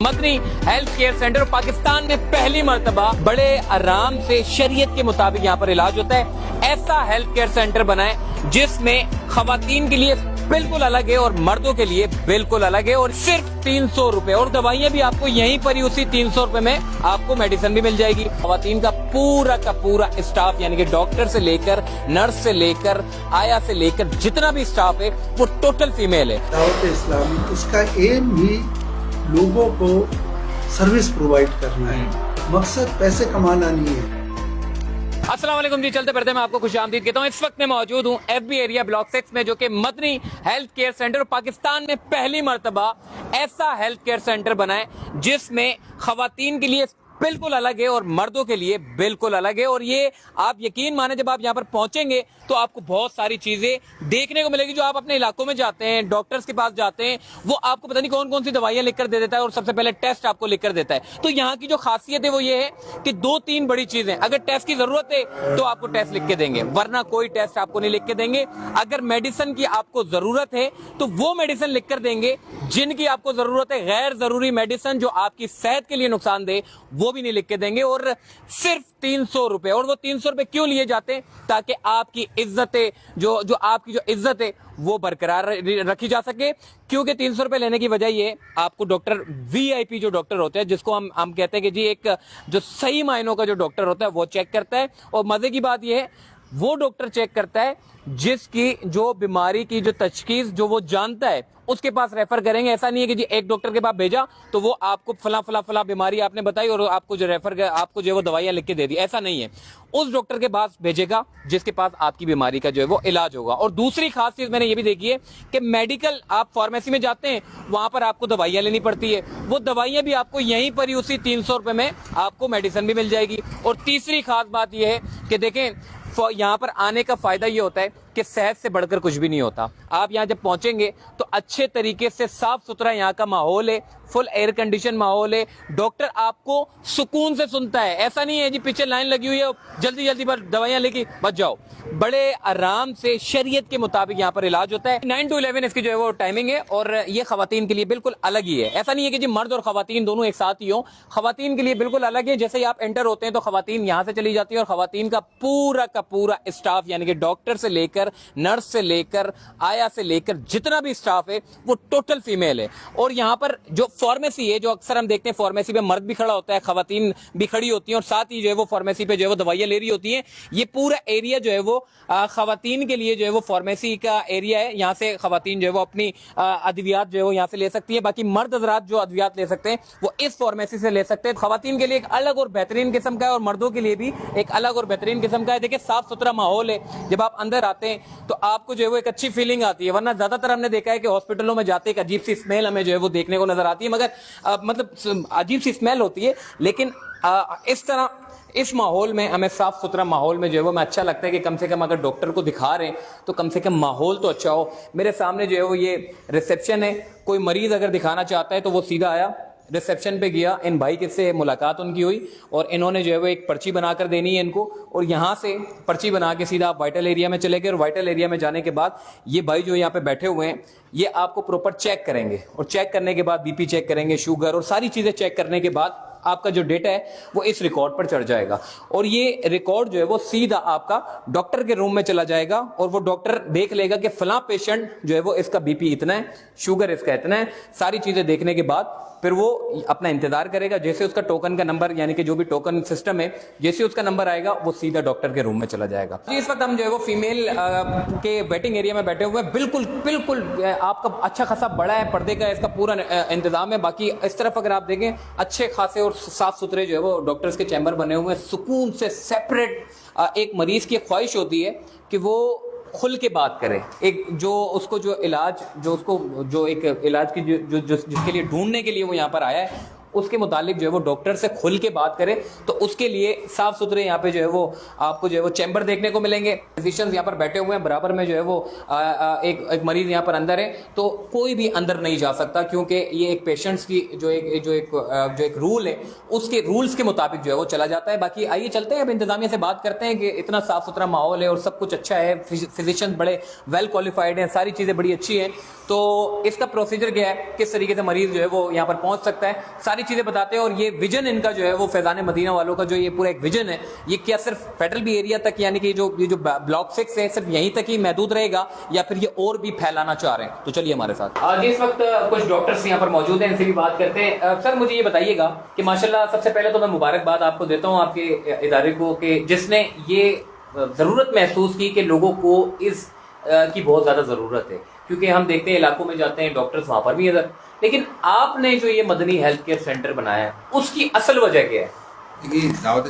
Madani health care centre Pakistan में पहली मर्तबा बड़े आराम से शरीयत के मुताबिक यहाँ पर इलाज होता है। ऐसा हेल्थ केयर सेंटर बनाएं जिसमें खवातीन के लिए बिल्कुल अलग है और मर्दों के लिए बिल्कुल अलग है, और सिर्फ 300 रुपए, और दवाइयाँ भी आपको यहीं पर ही उसी 300 रुपए में आपको मेडिसिन भी मिल जाएगी। खवातीन का पूरा स्टाफ यानी कि डॉक्टर से लेकर नर्स से लेकर आया से लेकर जितना भी स्टाफ है वो टोटल फीमेल है। दावत इस्लामी उसका एम ही लोगों को सर्विस प्रोवाइड करना है, मकसद पैसे कमाना नहीं है। अस्सलाम वालेकुम जी, चलते बढ़ते मैं आपको खुशामदीद कहता हूँ। इस वक्त मैं मौजूद हूँ FB एरिया ब्लॉक 6 में, जो कि Madani health care centre Pakistan में पहली मर्तबा ऐसा हेल्थ केयर सेंटर बनाए जिसमें खवातीन के लिए बिल्कुल अलग है और मर्दों के लिए बिल्कुल अलग है। और ये आप यकीन माने जब आप यहाँ पर पहुंचेंगे तो आपको बहुत सारी चीजें देखने को मिलेगी। जो आप अपने इलाकों में जाते हैं, डॉक्टर्स के पास जाते हैं, वो आपको पता नहीं कौन कौन सी दवाइयां लिख कर दे देता है और सबसे पहले टेस्ट आपको लिख कर देता है। तो यहाँ की जो खासियत है वो ये है कि 2-3 बड़ी चीजें, अगर टेस्ट की जरूरत है तो आपको टेस्ट लिख के देंगे, वरना कोई टेस्ट आपको नहीं लिख के देंगे। अगर मेडिसिन की आपको जरूरत है तो वो मेडिसिन लिख कर देंगे, जिनकी आपको जरूरत है गैर जरूरी मेडिसिन जो आपकी सेहत के लिए नुकसानदेह, वो भी नहीं लिख के देंगे। और सिर्फ 300 रुपए, और वो 300 रुपए क्यों लिए जाते हैं? ताकि आपकी इज्जतें जो आपकी जो इज्जत है वो बरकरार रखी जा सके। क्योंकि 300 रुपए लेने की वजह ये, आपको डॉक्टर VIP जो डॉक्टर होते हैं, जिसको हम कहते हैं कि जी एक जो सही मायनों का जो डॉक्टर होता है वो चेक करता है। और मजे की बात ये है, वो डॉक्टर चेक करता है जिसकी जो बीमारी की जो तशखीस जो वो जानता है उसके पास रेफर करेंगे। ऐसा नहीं है कि जी एक डॉक्टर के पास भेजा तो वो आपको फला बीमारी आपने बताई और आपको जो रेफर आपको जो वो दवाइयां लिख के दे दी, ऐसा नहीं है। उस डॉक्टर के पास भेजेगा जिसके पास आपकी बीमारी का जो है वो इलाज होगा। और दूसरी खास चीज मैंने ये भी देखी है कि मेडिकल, आप फार्मेसी में जाते हैं वहां पर आपको दवाइयां लेनी पड़ती है, वो दवाइयां भी आपको यहीं पर ही उसी 300 रुपए में आपको मेडिसिन भी मिल जाएगी। और तीसरी खास बात यह है कि देखें, यहाँ पर आने का फायदा ये होता है कि सेहत से बढ़कर कुछ भी नहीं होता। आप यहाँ जब पहुंचेंगे तो अच्छे तरीके से साफ सुथरा यहाँ का माहौल है, फुल एयर कंडीशन माहौल है, डॉक्टर आपको सुकून से सुनता है। ऐसा नहीं है जी पीछे लाइन लगी हुई है, जल्दी पर दवाइयां लेके बच जाओ। बड़े आराम से शरीयत के मुताबिक यहाँ पर इलाज होता है। 9 to 11 इसकी जो है वो टाइमिंग है, और ये खवातीन के लिए बिल्कुल अलग ही है। ऐसा नहीं है कि जी मर्द और खवातीन दोनों एक साथ ही हो, खवातीन के लिए बिल्कुल अलग है। जैसे ही आप एंटर होते हैं तो खवातीन यहाँ से चली जाती है, और खवातीन का पूरा स्टाफ यानी कि डॉक्टर से लेकर नर्स से लेकर आया से लेकर जितना भी स्टाफ है वो टोटल फीमेल है। और यहाँ पर जो फार्मेसी है, जो अक्सर हम देखते हैं फार्मेसी पे मर्द भी खड़ा होता है, खवातीन भी खड़ी होती हैं, और साथ ही जो है वो फार्मेसी पे जो है वो दवाइयां ले रही होती हैं। ये पूरा एरिया जो है वो खवातीन के लिए जो है वो फार्मेसी का एरिया है। यहाँ से खवातीन जो है वो अपनी अद्वियात जो है वो यहाँ से ले सकती है। बाकी मर्द हजरात जो अद्वियात ले सकते हैं वो इस फार्मेसी से ले सकते हैं। खवातीन के लिए एक अलग और बेहतरीन किस्म का है, और मर्दों के लिए भी एक अलग और बेहतरीन किस्म का है। देखिए साफ सुथरा माहौल है, जब आप अंदर आते हैं तो आपको जो है वो एक अच्छी फीलिंग आती है। वरना ज्यादातर हमने देखा है कि हॉस्पिटलों में जाते एक अजीब सी स्मेल हमें जो है वो देखने को नजर आती है, मगर मतलब अजीब सी स्मेल होती है। लेकिन इस तरह इस माहौल में, हमें साफ सुथरा माहौल में जो है वो मैं अच्छा लगता है कि कम से कम अगर डॉक्टर को दिखा रहे हैं तो कम से कम माहौल तो अच्छा हो। मेरे सामने जो है वो ये रिसेप्शन है, कोई मरीज अगर दिखाना चाहता है तो वो सीधा आया, रिसेप्शन पे गया, इन भाई से मुलाकात उनकी हुई, और इन्होंने जो है वो एक पर्ची बनाकर देनी है इनको, और यहाँ से पर्ची बना के सीधा आप वाइटल एरिया में चले गए। और वाइटल एरिया में जाने के बाद ये भाई जो यहाँ पे बैठे हुए हैं ये आपको प्रॉपर चेक करेंगे, और चेक करने के बाद BP चेक करेंगे, शुगर और सारी चीजें चेक करने के बाद आपका जो डेटा है वो इस रिकॉर्ड पर चढ़ जाएगा। और ये रिकॉर्ड जो है वो सीधा आपका डॉक्टर के रूम में चला जाएगा, और वो डॉक्टर देख लेगा कि फला पेशेंट जो है वो इसका BP इतना है, शुगर इसका इतना है। सारी चीजें देखने के बाद फिर वो अपना इंतजार करेगा। जैसे उसका टोकन का नंबर, यानी कि जो भी टोकन सिस्टम है, जैसे उसका नंबर आएगा वो सीधा डॉक्टर के रूम में चला जाएगा। इस वक्त हम जो है वो फीमेल के वेटिंग एरिया में बैठे हुए हैं। बिल्कुल आपका अच्छा खासा बड़ा है, पर्दे का इसका पूरा इंतजाम है। बाकी इस तरफ अगर आप देखें अच्छे खासे और साफ सुथरे जो है वो डॉक्टर्स के चैम्बर बने हुए हैं, सुकून से सेपरेट। एक मरीज की ख्वाहिश होती है कि वो खुल के बात करे, एक जो उसको जो इलाज जो उसको जो एक इलाज की जो जिसके लिए ढूंढने के लिए वो यहाँ पर आया है اس کے متعلق جو ہے وہ ڈاکٹر سے کھل کے بات کرے تو اس کے لیے صاف ستھرے یہاں پہ جو ہے وہ آپ کو جو ہے وہ چیمبر دیکھنے کو ملیں گے. فزیشینز یہاں پر بیٹھے ہوئے ہیں, برابر میں جو ہے وہ ایک مریض یہاں پر اندر ہے, تو کوئی بھی اندر نہیں جا سکتا کیونکہ یہ ایک پیشنٹس کی جو ایک رول ہے اس کے رولز کے مطابق جو ہے وہ چلا جاتا ہے. باقی آئیے چلتے ہیں, اب انتظامیہ سے بات کرتے ہیں کہ اتنا صاف ستھرا ماحول ہے اور سب کچھ اچھا ہے, فزیشین بڑے ویل کوالیفائڈ ہیں, ساری چیزیں بڑی اچھی ہیں, تو اس کا پروسیجر کیا ہے, کس طریقے سے مریض جو ہے وہ یہاں پر پہنچ سکتا ہے, ساری چیزیں بتاتے ہیں. اور یہ ویژن ان کا جو ہے وہ فیضان مدینہ والوں کا جو یہ پورا ایک ویژن ہے, یہ کیا صرف فیڈرل بھی ایریا تک یعنی کہ جو بلاک 6 ہے صرف یہیں تک ہی محدود رہے گا یا پھر یہ اور بھی پھیلانا چاہ رہے ہیں؟ تو چلیے ہمارے ساتھ. آج اس وقت کچھ ڈاکٹرز یہاں پر موجود ہیں, ان سے بھی بات کرتے ہیں. سر مجھے یہ بتائیے گا کہ ماشاءاللہ سب سے پہلے تو میں مبارکباد آپ کو دیتا ہوں آپ کے ادارے کو کہ جس نے یہ ضرورت محسوس کی کہ لوگوں کو اس کی بہت زیادہ ضرورت ہے, کیونکہ ہم دیکھتے ہیں علاقوں میں جاتے ہیں ڈاکٹرز وہاں پر بھی ادھر, لیکن آپ نے جو یہ مدنی ہیلتھ کیئر سینٹر بنایا ہے اس کی اصل وجہ کیا ہے؟ دعوت